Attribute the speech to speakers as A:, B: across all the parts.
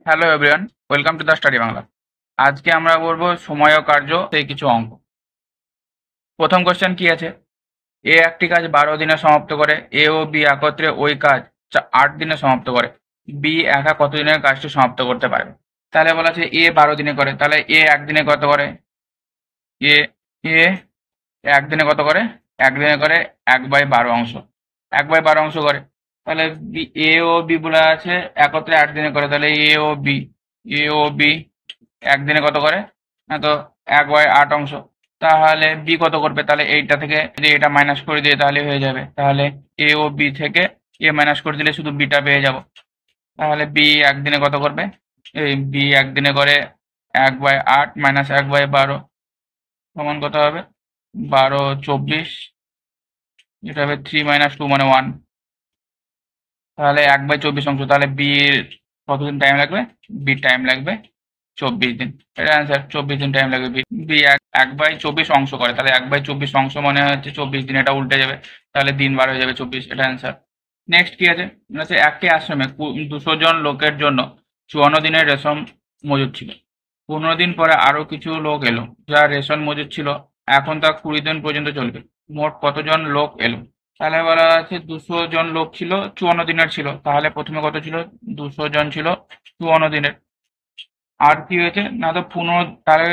A: Hello everyone, welcome to the study Bangla. আজকে আমরা করব সময় ও কার্য সেই কিছু অঙ্ক। প্রথম কোশ্চেন কি আছে? এ একটি কাজ 12 দিনে সমাপ্ত করে, এ ও বি একত্রে ওই কাজ 8 দিনে সমাপ্ত করে, বি একা কত দিনের কাজটি সমাপ্ত করতে পারবে? তাহলে বলা আছে এ 12 দিনে করে, তাহলে এ একদিনে কত করে? এ এ একদিনে কত করে? একদিনে করে 1/12 অংশ, 1/12 অংশ করে। তাহলে বি এ ও বি বলা আছে একত্রে 8 দিনে করে, তাহলে এ ও বি একদিনে কত করে? না তো 1/8 অংশ। তাহলে বি কত করবে? তাহলে এইটা থেকে যদি এটা মাইনাস করে দিয়ে তাহলে হয়ে যাবে। তাহলে এ ও বি থেকে এ মাইনাস করে দিলে শুধু বিটা পেয়ে যাব। তাহলে বি একদিনে কত করবে? এই বি একদিনে করে 1/8 মাইনাস 1/12 সমান কত হবে? 12 24, এটা হবে 3 - 2 মানে 1। তাহলে 1/24 অংশ। তাহলে বির কতদিন টাইম লাগবে? বির টাইম লাগবে 24 দিন। এটা অ্যান্সার, 24 দিন টাইম লাগবে। বি 1/24 অংশ করে, তাহলে 1/24 অংশ মানে হচ্ছে 24 দিন, এটা উল্টে যাবে, তাহলে দিন বার হয়ে যাবে 24, এটা অ্যান্সার। নেক্সট কি আছে? একটি আশ্রমে 200 জন লোকের জন্য 54 দিনের রেশন মজুদ ছিল। 15 দিন পরে আরো কিছু লোক এলো, যা রেশন মজুদ ছিল এখন তা 20 দিন পর্যন্ত চলবে। মোট কতজন লোক এলো? তাহলে বলা আছে 200 জন লোক ছিল, 54 দিনের ছিল। তাহলে প্রথমে কত ছিল? 200 জন ছিল 54 দিনের। আর কি হয়েছে? না তো 15, তাহলে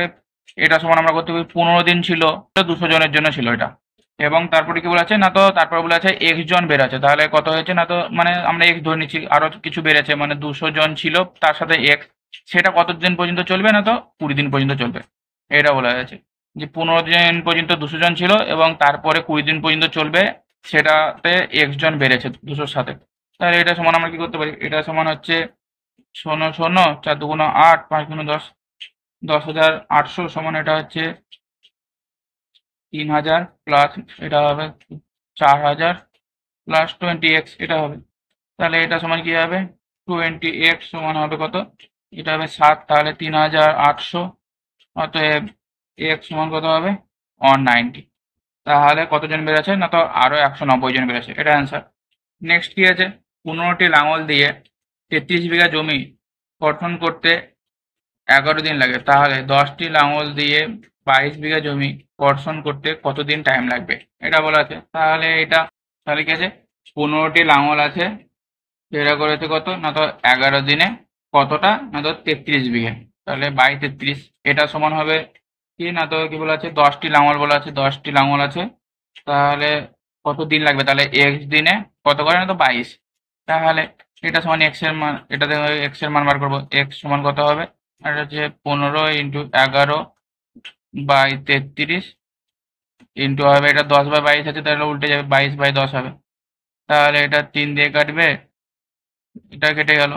A: এটা সমান আমরা করতে পারি 15 দিন ছিল, 200 জনের জন্য ছিল এটা। এবং তারপরে কি বলা আছে? না তো তারপর বলা আছে এক্স জন বেড়েছে, তাহলে কত হয়েছে? না তো মানে আমরা এক্স ধরে নিচ্ছি, আরো কিছু বেড়েছে, মানে 200 জন ছিল তার সাথে এক্স, সেটা কত দিন পর্যন্ত চলবে? না তো 20 দিন পর্যন্ত চলবে। এটা বলা আছে যে 15 দিন পর্যন্ত 200 জন ছিল এবং তারপরে 20 দিন পর্যন্ত চলবে, সেটাতে এক্স জন বেড়েছে 200-র সাথে। তাহলে এটা সমান আমরা কি করতে পারি? এটা সমান হচ্ছে 16 4 2 8 5 10, 10,800 সমান এটা হচ্ছে 3,000 প্লাস এটা হবে 4,000 প্লাস 20x, এটা হবে। তাহলে এটা সমান কি হবে? 20x সমান হবে কত? এটা হবে 7, তাহলে 3,800, অতএব x সমান কত হবে? 190। তাহলে কতজন বেড়েছে? না তো আরো 190 জন বেড়েছে, এটা অ্যান্সার। নেক্সট কি আছে? 15টি লাঙল দিয়ে 33 বিঘা জমি কর্ষণ করতে 11 দিন লাগে, তাহলে 10টি লাঙল দিয়ে 22 বিঘা জমি কর্ষণ করতে কতদিন টাইম লাগবে? এটা বলা আছে। তাহলে কি আছে? 15টি লাঙল আছে, সেটা করেছে কত? না তো 11 দিনে কতটা? না তো 33 বিঘে, তাহলে 22 33, এটা সমান হবে কি? না তো কি বলা আছে? 10টি লাঙল বলা আছে, 10টি লাঙল আছে, তাহলে কত দিন লাগবে? তাহলে এক্স দিনে কত করে? না তো 22। তাহলে এটা সমান এক্স এর মান, এটাতে এক্স এর মান বার করবো। এক্স সমান কত হবে? আর এটা হচ্ছে 15 × 11/33 ইন্টু হবে, এটা 10/22 আছে, তাহলে উল্টে যাবে, 22/10 হবে। তাহলে এটা 3 দিয়ে কাটবে, এটা কেটে গেল,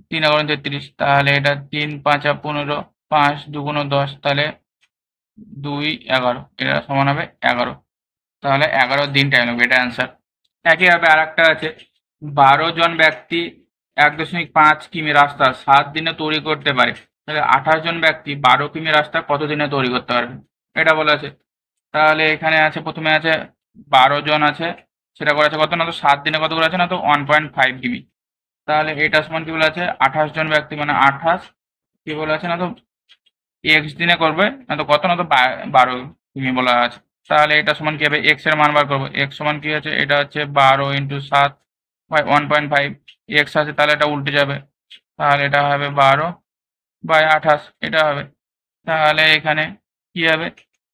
A: 3 × 33, তাহলে এটা 3 5 15, 5 2 10, তাহলে 2 11, এটা সমান হবে 11। তাহলে 11 দিন টাইম লাগবে, এটা অ্যান্সার। একইভাবে আর একটা আছে, 12 জন ব্যক্তি 1.5 কিমি রাস্তা 7 দিনে তৈরি করতে পারে, তাহলে 28 জন ব্যক্তি 12 কিমি রাস্তা কত দিনে তৈরি করতে পারবে? এটা বলা আছে। তাহলে এখানে আছে, প্রথমে আছে 12 জন আছে, সেটা করেছে কত? না তো 7 দিনে কত করে আছে? না তো 1.5 কিমি। তাহলে এটা সমান কি বলা আছে? 28 জন ব্যক্তি মানে 28, কি বলা আছে? না তো এক্স দিনে করবে, না তো কত? না তো 12 কিমি বলা আছে। তাহলে এটা সমান কি হবে? এক্স এর মান বার করবো। এক্স সমান কি আছে? এটা হচ্ছে 12 × 7 বাই 1.5, এক্স আছে, তাহলে এটা উল্টে যাবে, তাহলে এটা হবে 12/28, এটা হবে। তাহলে এখানে কি হবে?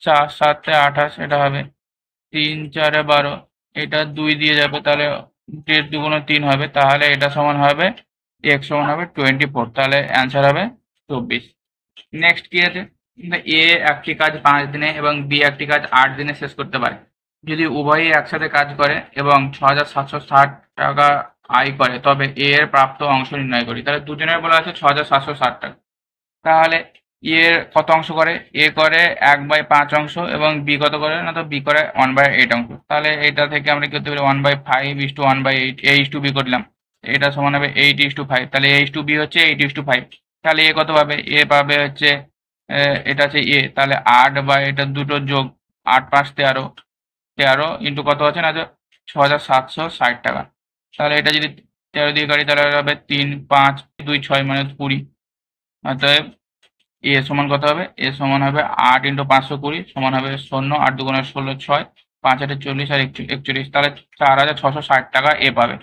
A: 4 7 28, এটা হবে 3 4 12, এটা 2 দিয়ে যাবে, তাহলে 2 2 3 হবে, তাহলে এটা সমান হবে এক্স সমান হবে 24, তাহলে অ্যান্সার হবে 24। নেক্সট কি আছে? এ একটি কাজ 5 দিনে এবং বি একটি কাজ 8 দিনে শেষ করতে পারে। যদি উভয়ই একসাথে কাজ করে এবং 6,760 টাকা আয় করে, তবে এ এর প্রাপ্ত অংশ নির্ণয় করি। তাহলে দুজনের বলা আছে 6,760 টাকা। তাহলে এর কত অংশ করে? এ করে 1/5 অংশ এবং বি কত করে? না তো বি করে 1/8 অংশ। তাহলে এটা থেকে আমরা কি করতে পারি? 1/5 = 1/8, a/b করলাম, এটা সমান হবে 8:5। তাহলে a/b হচ্ছে 8:5। তাহলে এ কত পাবে? এ পাবে হচ্ছে এটা হচ্ছে এ, তাহলে 8 বা এটা দুটো যোগ 8 5 13, 13 ইন্টু কত আছে? না তো 6,760 টাকা। তাহলে এটা যদি 13 দিয়ে কাটি তাহলে হবে 3 5 2 6 মানে 20। অতএব এ সমান কত হবে? এ সমান হবে 8 × 520 সমান হবে 0, 8 2 16, 6, 5 8 40 আর 41, তাহলে 4660 টাকা এ পাবে।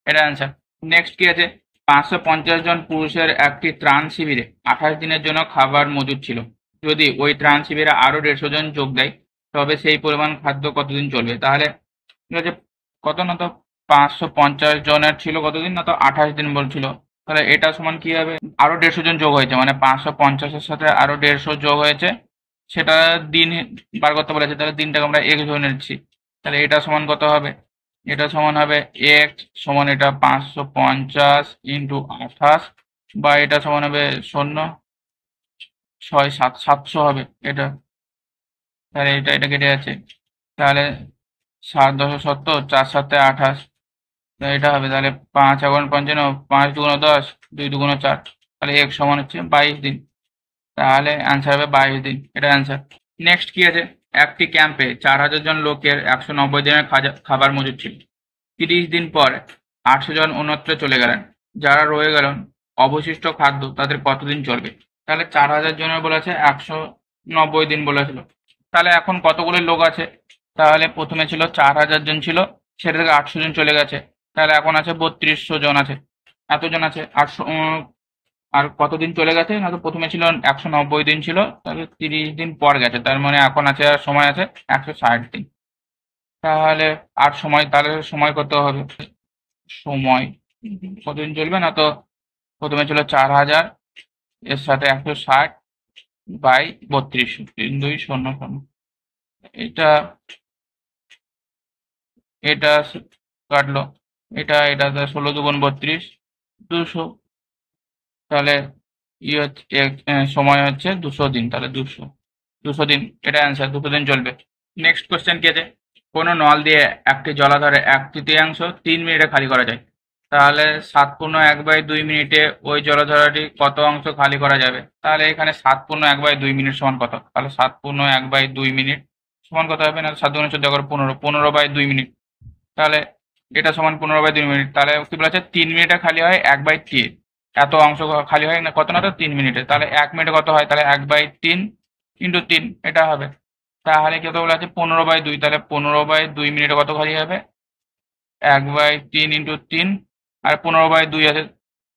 A: এটা অ্যান্সার। নেক্সট কি আছে? 550 জন পুরুষের একটি ত্রাণ শিবিরে 28 দিনের জন্য খাবার মজুদ ছিল। যদি ওই ত্রাণ শিবিরে আরো 150 জন যোগ দেয় তবে সেই পরিমাণ খাদ্য কতদিন চলবে? তাহলে ঠিক আছে, কত না তো 550 জনের ছিল কতদিন না তো 28 দিন বলছিল। তাহলে এটা সমান কি হবে? আরো 150 জন যোগ হয়েছে, মানে 550-এর সাথে আরো 150 যোগ হয়েছে, সেটা দিন বার করতে বলেছে। তাহলে দিনটাকে আমরা x ধরে নিচ্ছি। তাহলে এটা সমান কত হবে? এটা সমান হবে x সমান এটা 550 × 28, বা এটা সমান হবে 0 6 7 700 হবে এটা। তাহলে এটা কেটে যাচ্ছে, তাহলে 7 10 70, 4 7 28, এটা হবে। তাহলে 5 এখন 55, 5 2 10, 2 2 4, তাহলে x সমান হচ্ছে 22 দিন। তাহলে অ্যান্সার হবে 22 দিন, এটা অ্যান্সার। নেক্সট কি আছে? একটি ক্যাম্পে 4000 জন লোকের 190 দিনের খাবার মজুদ ছিল। 30 দিন পর 800 জন অন্যত্র চলে গেলেন। যারা রয়ে গেলেন অবশিষ্ট খাদ্য তাদের কতদিন চলবে? তাহলে 4000 জনের বলেছে, 190 দিন বলেছিল। তাহলে এখন কতগুলো লোক আছে? তাহলে প্রথমে ছিল 4000 জন ছিল, সেটা থেকে 800 জন চলে গেছে, তাহলে এখন আছে 3200 জন আছে। এতজন আছে 800, আর কতদিন চলে গেছে না তো প্রথমে ছিল 190 দিন ছিল, তাহলে 30 দিন পর গেছে, তার মানে এখন আছে আর সময় আছে 160 দিন। তাহলে আর সময়, তাহলে সময় কত হবে? সময় কতদিন চলবে না তো প্রথমে ছিল 4000, এর সাথে 160 বাই 3200, 3 2 0 0। এটা এটা কাটলো, এটা 16 2 32, 200। তাহলে হচ্ছে সময় হচ্ছে 200 দিন, তাহলে 200 দিন, এটা অ্যান্সার। 200 দিন চলবে। নেক্সট কোশ্চেন কি আছে? কোনো নল দিয়ে একটি জলাধারে 1/3 3 মিনিটে খালি করা যায়। তাহলে 7/1/2 মিনিটে ওই জলাধারটি কত অংশ খালি করা যাবে? তাহলে এখানে 7/1/2 মিনিট সমান কত? তাহলে 7/1/2 মিনিট সমান কত হবে না? 7 2 14 15, 15/2 মিনিট। তাহলে এটা সমান 15/2 মিনিট। তাহলে কি বলা আছে? 3 মিনিটে খালি হয় 1/3, এত অংশ খালি হয় না কত না তো 3 মিনিটে। তাহলে 1 মিনিটে কত হয়? তাহলে 1/3 × 3 এটা হবে। তাহলে কত বলা আছে? 15/2, তাহলে 15/2 মিনিটে কত খালি হবে? 1/3 × 3, আর 15/2 আছে,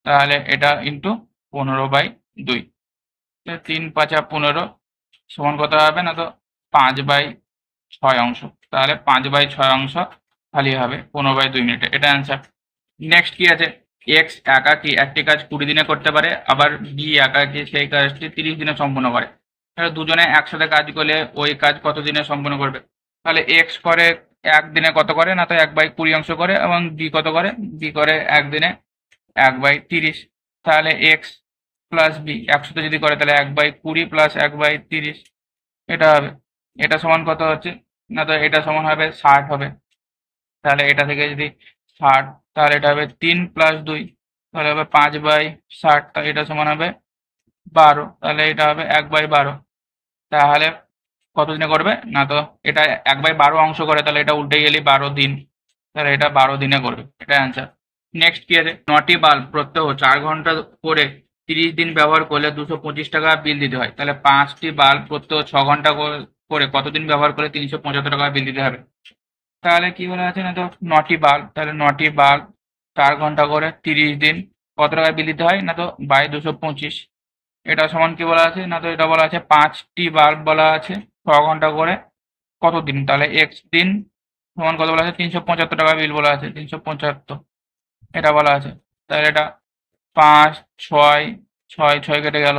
A: তাহলে এটা ইন্টু 15/2, 3 5 15 সমান কত হবে না তো 5/6 অংশ। তাহলে 5/6 অংশ খালি হবে 15/2 মিনিটে, এটা অ্যান্সার। নেক্সট কি আছে? এক্স একাকী একটি কাজ 20 দিনে করতে পারে, আবার বি একাকী সেই কাজটি 30 দিনে সম্পূর্ণ করে। তাহলে দুজনে একসাথে কাজ করলে ওই কাজ কত দিনে সম্পূর্ণ করবে? তাহলে এক্স করে একদিনে কত করে না তো 1/20 অংশ করে, এবং বি কত করে? বি করে একদিনে 1/30। তাহলে এক্স প্লাস বি একসাথে যদি করে তাহলে 1/20 প্লাস 1/30, এটা হবে। এটা সমান কত হচ্ছে না তো এটা সমান হবে 60 হবে। তাহলে এটা থেকে যদি 60, তাহলে এটা হবে 3 + 2, তাহলে হবে 5/60, তাহলে এটা সমান হবে 12, তাহলে এটা হবে 1/12। তাহলে কত দিনে করবে না তো এটা 1/12 অংশ করে, তাহলে এটা উল্টে গেলে 12 দিন, তাহলে এটা 12 দিনে করবে, এটা অ্যান্সার। নেক্সট কি আছে? 9টি বাল্ব প্রত্যহ 4 ঘন্টা করে 30 দিন ব্যবহার করলে 225 টাকা বিল দিতে হয়। তাহলে 5টি বাল্ব প্রত্যহ 6 ঘন্টা করে কতদিন ব্যবহার করলে 375 টাকা বিল দিতে হবে? তাহলে কি বলা আছে না তো 9টি বাল্ব, তাহলে 9টি বাল্ব 4 ঘন্টা করে 30 দিন কত টাকা বিল দিতে হয় না তো বাই 225। এটা সমান কি বলা আছে না তো এটা বলা আছে 5টি বাল্ব বলা আছে 6 ঘন্টা করে কত দিন, তাহলে এক্স দিন সমান কত বলা আছে? 375 টাকা বিল বলা আছে, 375 এটা বলা আছে। তাহলে এটা 5 6 6 6 কেটে গেল,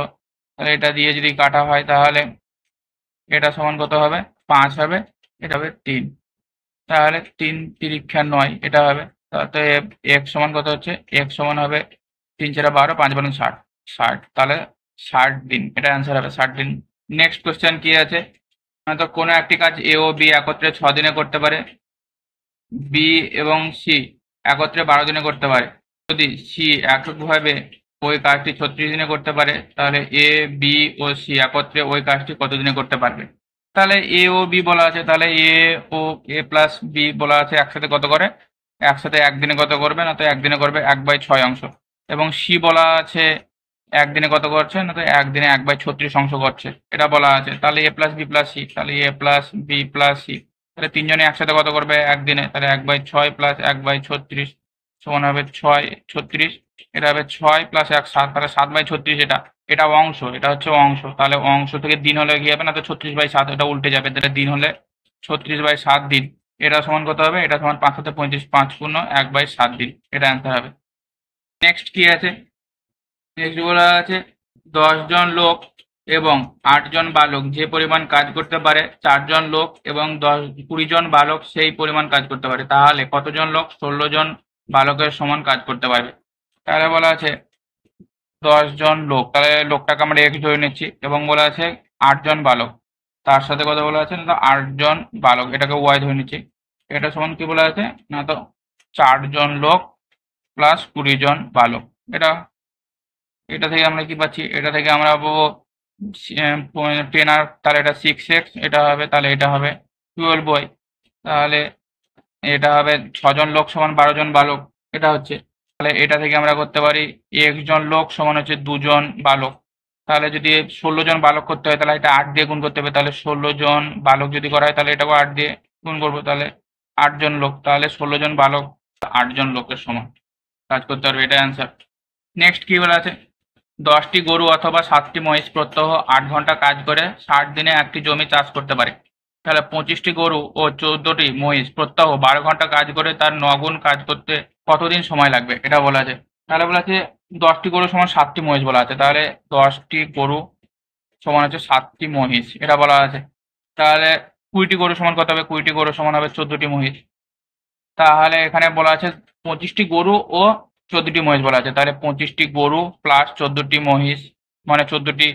A: তাহলে এটা দিয়ে যদি কাটা হয় তাহলে এটা সমান কত হবে? 5 হবে, এটা হবে 3, তাহলে 3 3 9 এটা হবে। তাহলে এক্স সমান কত হচ্ছে? এক্স সমান হবে 3 4 12, 5 12 60, 60, তাহলে 60 দিন, এটা অ্যান্সার হবে 60 দিন। নেক্সট কোশ্চেন কি আছে? তো কোনো একটি কাজ এ ও বি একত্রে 6 দিনে করতে পারে, বি এবং সি একত্রে 12 দিনে করতে পারে। যদি সি এককভাবে ওই কাজটি 36 দিনে করতে পারে, তাহলে এ বি ও সি একত্রে ওই কাজটি কত দিনে করতে পারবে? তাহলে এ ও বি বলা আছে, তাহলে এ ও এ প্লাস বি বলা আছে একসাথে কত করে? একসাথে একদিনে কত করবে না তো একদিনে করবে 1/6 অংশ। এবং সি বলা আছে একদিনে কত করছে না, তো একদিনে 1/36 অংশ করছে এটা বলা আছে। তাহলে এ প্লাস বি প্লাস সি, তাহলে এ প্লাস বি প্লাস সি, তাহলে তিনজনে একসাথে কত করবে একদিনে, তাহলে 1/6 প্লাস 1/36 সমান হবে 6/36। এটা হবে 6 প্লাস 1 7, তাহলে 7/36। এটা অংশ, এটা হচ্ছে অংশ। তাহলে অংশ থেকে দিন হলে কি হবে না, তো 36/7, এটা উল্টে যাবে। তাহলে দিন হলে 36/7 দিন। এটা সমান কত হবে, এটা সমান 5 7 35, 5 পূর্ণ 1/7 দিন। এটা অ্যান্সার হবে। নেক্সট কি আছে, নেক্সট বলা আছে 10 জন লোক এবং 8 জন বালক যে পরিমাণ কাজ করতে পারে 4 জন লোক এবং 20 জন বালক সেই পরিমাণ কাজ করতে পারে, তাহলে কতজন লোক 16 জন বালকের সমান কাজ করতে পারবে। তাহলে বলা আছে 10 জন লোক, তাহলে লোকটাকে আমরা এক্স ধরে নিচ্ছি, এবং বলা আছে 8 জন বালক, তার সাথে কথা বলা আছে না, তো 8 জন বালক এটাকে ওয়াই ধরে নিচ্ছি। এটা সমান কি বলা আছে না, তো 4 জন লোক প্লাস 20 জন বালক। এটা থেকে আমরা কি পাচ্ছি, এটা থেকে আমরা পাবো 10 আর তাহলে এটা 6x, এটা হবে তাহলে এটা হবে 12y। তাহলে এটা হবে 6 জন লোক সমান 12 জন বালক, এটা হচ্ছে। তাহলে এটা থেকে আমরা করতে পারি x জন লোক সমান হচ্ছে 2 জন বালক। তাহলে যদি 16 জন বালক করতে হয় তাহলে এটা 8 দিয়ে গুণ করতে হবে। তাহলে 16 জন বালক যদি করা হয় তাহলে এটাকে 8 দিয়ে গুণ করবো, তাহলে 8 জন লোক, তাহলে 16 জন বালক 8 জন লোকের সমান কাজ করতে পারবে। এটা অ্যান্সার। নেক্সট কি বলা আছে, 10টি গরু অথবা 7টি মহিষ প্রত্যহ 8 ঘন্টা কাজ করে 60 দিনে একটি জমি চাষ করতে পারে। তাহলে 25টি গরু ও 14টি মহিষ প্রত্যহ 12 ঘন্টা কাজ করে তার 9 গুণ কাজ করতে কতদিন সময় লাগবে, এটা বলা আছে। তাহলে বলা আছে 10টি গরু সমান 7টি মহিষ বলা আছে, তাহলে 10টি গরু সমান হচ্ছে 7টি মহিষ, এটা বলা আছে। তাহলে 20টি গরু সমান কত হবে, 20টি গরু সমান হবে 14টি মহিষ। তাহলে এখানে বলা আছে 25টি গরু ও 14টি মহিষ বলা আছে, তাহলে 25টি গরু প্লাস 14টি মহিষ, মানে 14টি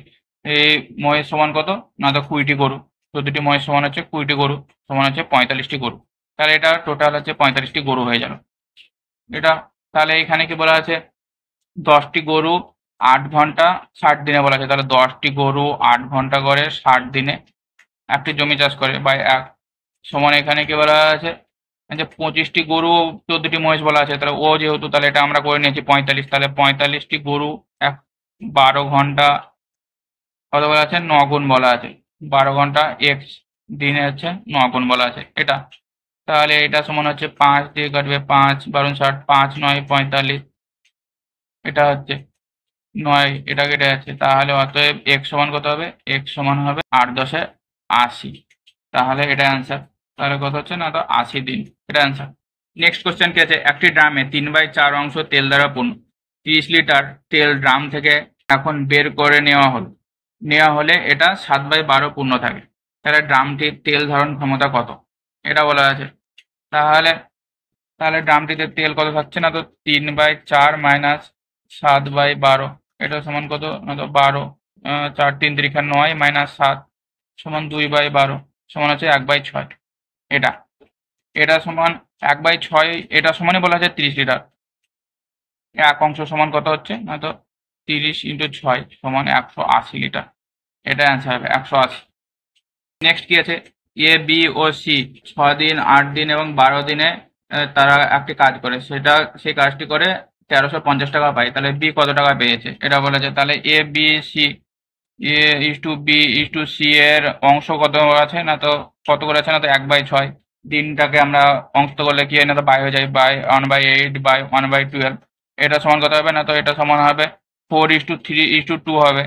A: মহিষ সমান কত না, তো 20টি গরু। 14টি মহিষ সমান হচ্ছে 20টি গরু সমান হচ্ছে 45টি গরু। তাহলে এটা টোটাল হচ্ছে 45টি গরু হয়ে গেল এটা। তাহলে এখানে কি বলা আছে 10টি গরু 8 ঘন্টা 60 দিনে বলা আছে, তাহলে 10টি গরু 8 ঘন্টা করে 60 দিনে একটি জমি চাষ করে বাই 1 সমান, এখানে কি বলা আছে যে 25টি গরু 14টি মহিষ বলা আছে, তাহলে ও যেহেতু, তাহলে এটা আমরা করে নিয়েছি 45, তাহলে 45টি গরু 12 ঘন্টা কত বলা আছে 9 গুণ বলা আছে, 12 ঘন্টা x দিনে হচ্ছে 9 গুণ বলা আছে এটা। তাহলে এটা সমান হচ্ছে 5 দিয়ে কাটবে, 5 12 60, 5 9 45, এটা হচ্ছে 9, এটা কেটে যাচ্ছে। তাহলে অতএব x সমান কত হবে, x সমান হবে 8 10 80। তাহলে এটা অ্যান্সার। তাহলে কত হচ্ছে না, তো 80 দিন, এটা অ্যান্সার। নেক্সট কোশ্চেন কি আছে, একটি ড্রামে 3/4 অংশ তেল দ্বারা পূর্ণ, 30 লিটার তেল ড্রাম থেকে এখন বের করে নেওয়া হলে এটা 7/12 পূর্ণ থাকে। তাহলে ড্রামটির তেল ধারণ ক্ষমতা কত, এটা বলা আছে। তাহলে তাহলে ড্রামটিতে তেল কত থাকছে না, তো 3/4 মাইনাস 7/12, এটা সমান কত না, তো 12, 4 3 3 9 মাইনাস 7 সমান 2/12 সমান হচ্ছে 1/6। এটা সমান 1/6, এটা সমানই বলা আছে 30 লিটার। এক অংশ সমান কত হচ্ছে না, তো 30 × 6 সমান 180 লিটার, এটা অ্যান্সার হবে 180। নেক্সট কি আছে, এ বি ও সি 6 দিন 8 দিন এবং 12 দিনে তারা একটি কাজ করে, সেই কাজটি করে 1350 টাকা পায়। তাহলে বি কত টাকা পেয়েছে, এটা বলেছে। তাহলে A B C, A is to B is to C এর অংশ কত আছে না, তো কত করে আছে না, তো 1/6। দিনটাকে আমরা অংশ করলে কি হয় না, তো বাই হয়ে যায়, বাই 1/8 বাই 1/12, এটা সমান কত হবে না, তো এটা সমান হবে 4:3:2 হবে।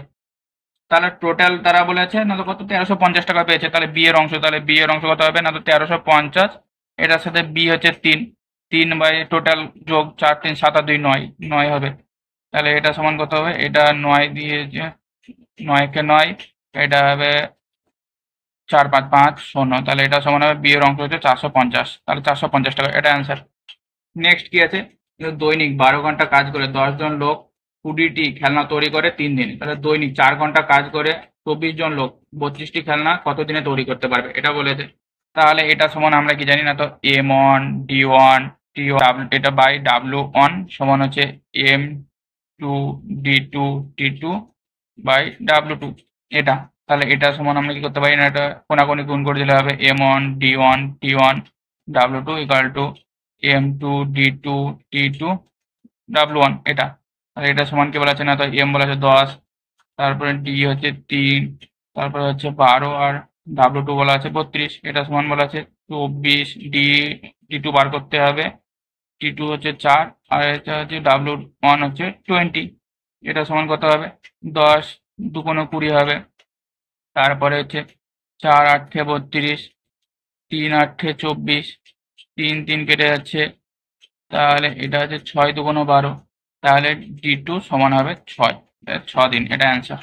A: তাহলে টোটাল তারা বলেছে না, তো কত 1350 টাকা পেয়েছে। তাহলে বি এর অংশ, তাহলে বি এর অংশ কত হবে না, তো 1350, এটার সাথে বি হচ্ছে 3 বাই টোটাল যোগ 4 3 7 আর 2 9 হবে। তাহলে এটা সমান কত হবে, এটা 9 দিয়ে 9 কে 9, এটা হবে 4 5 5 0, তাহলে এটা সমান হবে বি এর অংশ হচ্ছে 450, তাহলে 450 টাকা, এটা অ্যান্সার। নেক্সট কি আছে, দৈনিক 12 ঘন্টা কাজ করে 10 জন লোক 20টি খেলনা তৈরি করে 3 দিন, তাহলে দৈনিক 4 ঘন্টা কাজ করে 24 জন লোক 32টি খেলনা কত দিনে তৈরি করতে পারবে, এটা বলেছে। তাহলে এটা সমান আমরা কি জানি না, তো M1 D1 T1, এটা বাই W1 সমান হচ্ছে M2 D2 T2 by W2, এটা। তাহলে এটা সমান আমরা কি করতে পারি না, এটা কোনাকুনি গুণ করে দিলে হবে M1 D1 T1 W2 = M2 D2 T2 W1, এটা। আর এটা সমান কি বলা আছে না, তো এম বলা আছে 10, তারপরে ডি হচ্ছে 3, তারপরে হচ্ছে 12, আর W2 বলা আছে 32, এটা সমান বলা আছে 24। D2 বার করতে হবে, T2 হচ্ছে 4, আর এটা হচ্ছে W1 হচ্ছে 20, এটা সমান কত হবে 10, 2 20 হবে। তারপরে হচ্ছে 4 8 32, 3 8 24, 3 3 কেটে যাচ্ছে, তাহলে এটা হচ্ছে 6 2 12, তাহলে D2 সমান হবে 6 দিন, এটা অ্যান্সার।